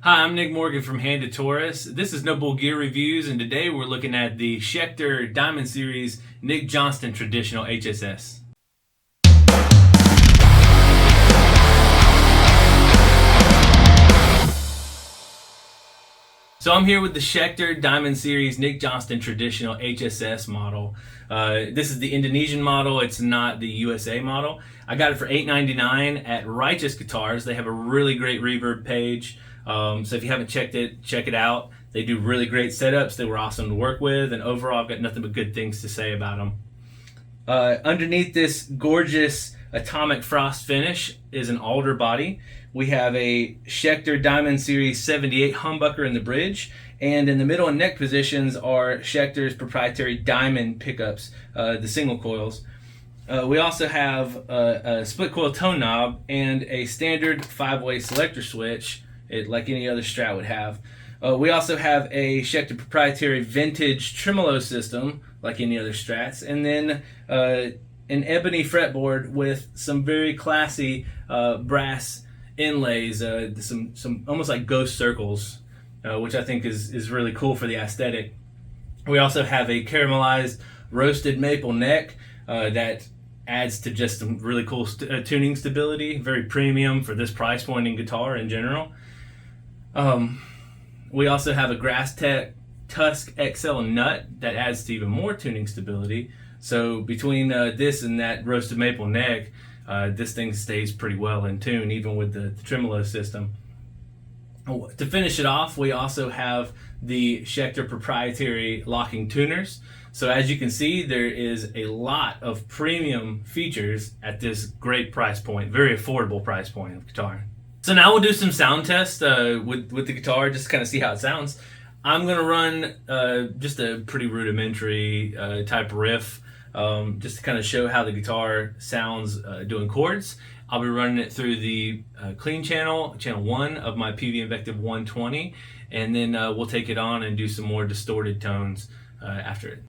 Hi, I'm Nick Morgan from Hand to Taurus. This is No Bull Gear Reviews, and today we're looking at the Schecter Diamond Series Nick Johnston Traditional HSS. So I'm here with the Schecter Diamond Series Nick Johnston Traditional HSS model. This is the Indonesian model. It's not the USA model. I got it for $8.99 at Righteous Guitars. They have a really great reverb page. So if you haven't checked it, check it out. They do really great setups. They were awesome to work with, and overall I've got nothing but good things to say about them. Underneath this gorgeous atomic frost finish is an alder body. We have a Schecter Diamond Series 78 humbucker in the bridge, and in the middle and neck positions are Schecter's proprietary diamond pickups, the single coils. We also have a split coil tone knob and a standard 5-way selector switch, like any other Strat would have. We also have a Schecter proprietary vintage tremolo system, like any other Strats, and then an ebony fretboard with some very classy brass inlays, some almost like ghost circles, which I think is really cool for the aesthetic. We also have a caramelized roasted maple neck that adds to just some really cool tuning stability, very premium for this price point in guitar in general. We also have a Grass Tech Tusk XL nut that adds to even more tuning stability. So between this and that roasted maple neck, this thing stays pretty well in tune, even with the tremolo system. To finish it off, we also have the Schecter proprietary locking tuners. So as you can see, there is a lot of premium features at this great price point, very affordable price point of guitar. So now we'll do some sound tests with the guitar, just to kind of see how it sounds. I'm going to run just a pretty rudimentary type riff, just to kind of show how the guitar sounds doing chords. I'll be running it through the clean channel 1 of my PV Invective 120, and then we'll take it on and do some more distorted tones after it.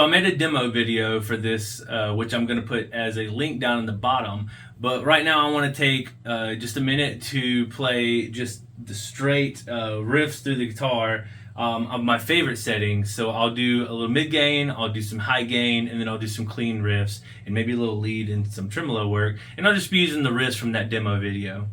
So I made a demo video for this, which I'm going to put as a link down in the bottom. But right now I want to take just a minute to play just the straight riffs through the guitar of my favorite settings. So I'll do a little mid gain, I'll do some high gain, and then I'll do some clean riffs and maybe a little lead and some tremolo work. And I'll just be using the riffs from that demo video.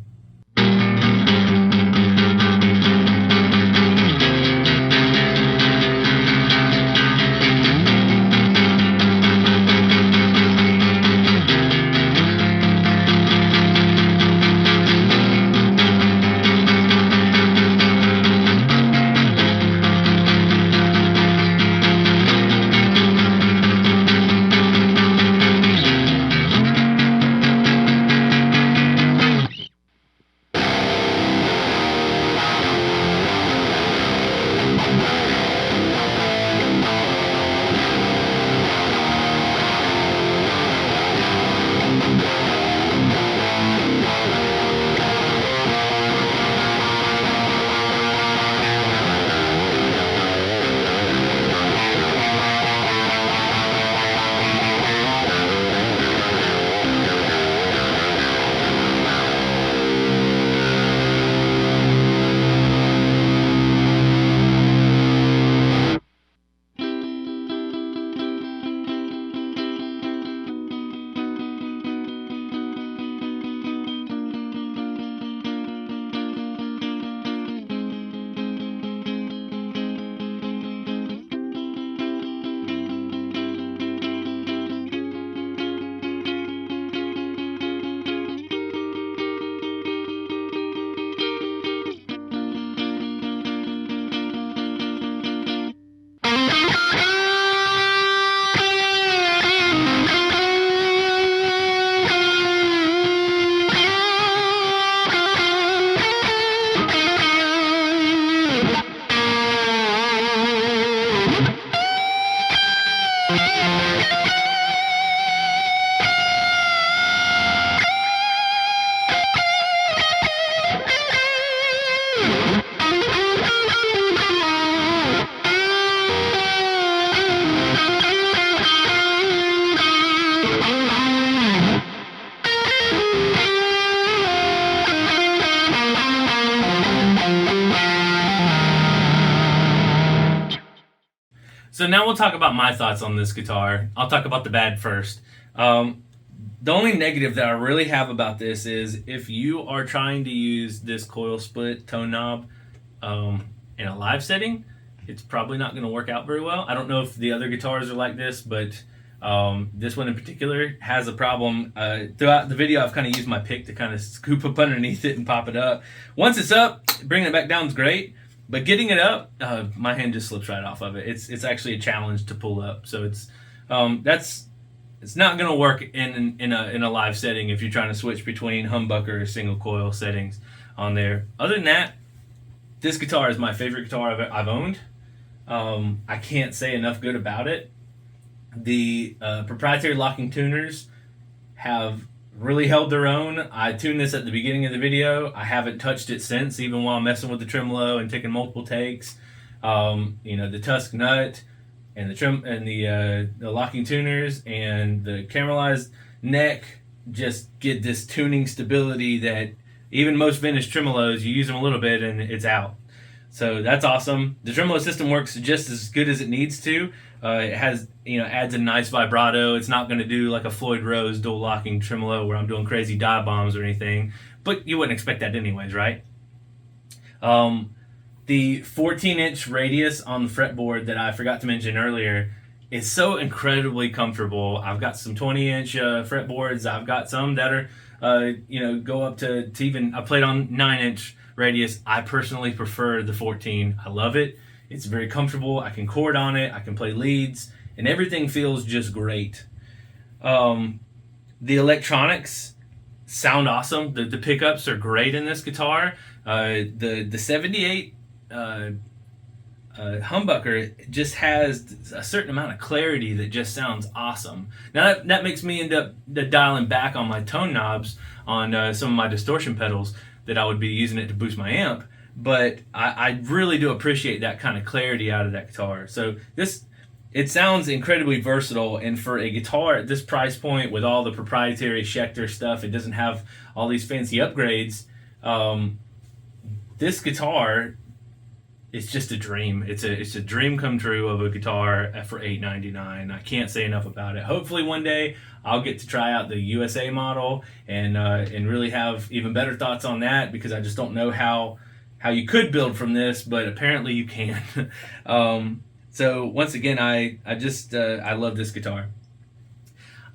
So now we'll talk about my thoughts on this guitar. I'll talk about the bad first. The only negative that I really have about this is if you are trying to use this coil split tone knob in a live setting, it's probably not going to work out very well. I don't know if the other guitars are like this, but this one in particular has a problem. Throughout the video, I've kind of used my pick to kind of scoop up underneath it and pop it up. Once it's up, bringing it back down is great. But getting it up, my hand just slips right off of it. It's actually a challenge to pull up. So it's not going to work in a live setting if you're trying to switch between humbucker or single coil settings on there. Other than that, this guitar is my favorite guitar I've owned. I can't say enough good about it. The proprietary locking tuners have really held their own. I tuned this at the beginning of the video. I haven't touched it since, even while messing with the tremolo and taking multiple takes. The Tusk nut and the locking tuners and the caramelized neck just get this tuning stability that even most vintage tremolos, you use them a little bit and it's out. So that's awesome. The tremolo system works just as good as it needs to. It has, adds a nice vibrato. It's not going to do like a Floyd Rose dual locking tremolo where I'm doing crazy dive bombs or anything, but you wouldn't expect that anyways, right? The 14-inch radius on the fretboard that I forgot to mention earlier is so incredibly comfortable. I've got some 20-inch fretboards. I've got some that are, go up to even, I played on 9-inch radius. I personally prefer the 14. I love it. It's very comfortable. I can chord on it. I can play leads, and everything feels just great. The electronics sound awesome. The pickups are great in this guitar. The 78 humbucker just has a certain amount of clarity that just sounds awesome. Now that makes me end up dialing back on my tone knobs on some of my distortion pedals that I would be using it to boost my amp. But I really do appreciate that kind of clarity out of that guitar. So this it sounds incredibly versatile, and for a guitar at this price point with all the proprietary Schecter stuff, it doesn't have all these fancy upgrades. This guitar is just a dream. It's a dream come true of a guitar for $899. I can't say enough about it. Hopefully one day I'll get to try out the USA model and really have even better thoughts on that, because I just don't know how you could build from this, but apparently you can. So once again, I love this guitar.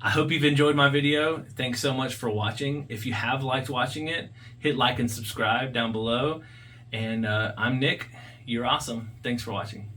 I hope you've enjoyed my video. Thanks so much for watching. If you have liked watching it, hit like and subscribe down below. And I'm Nick. You're awesome. Thanks for watching.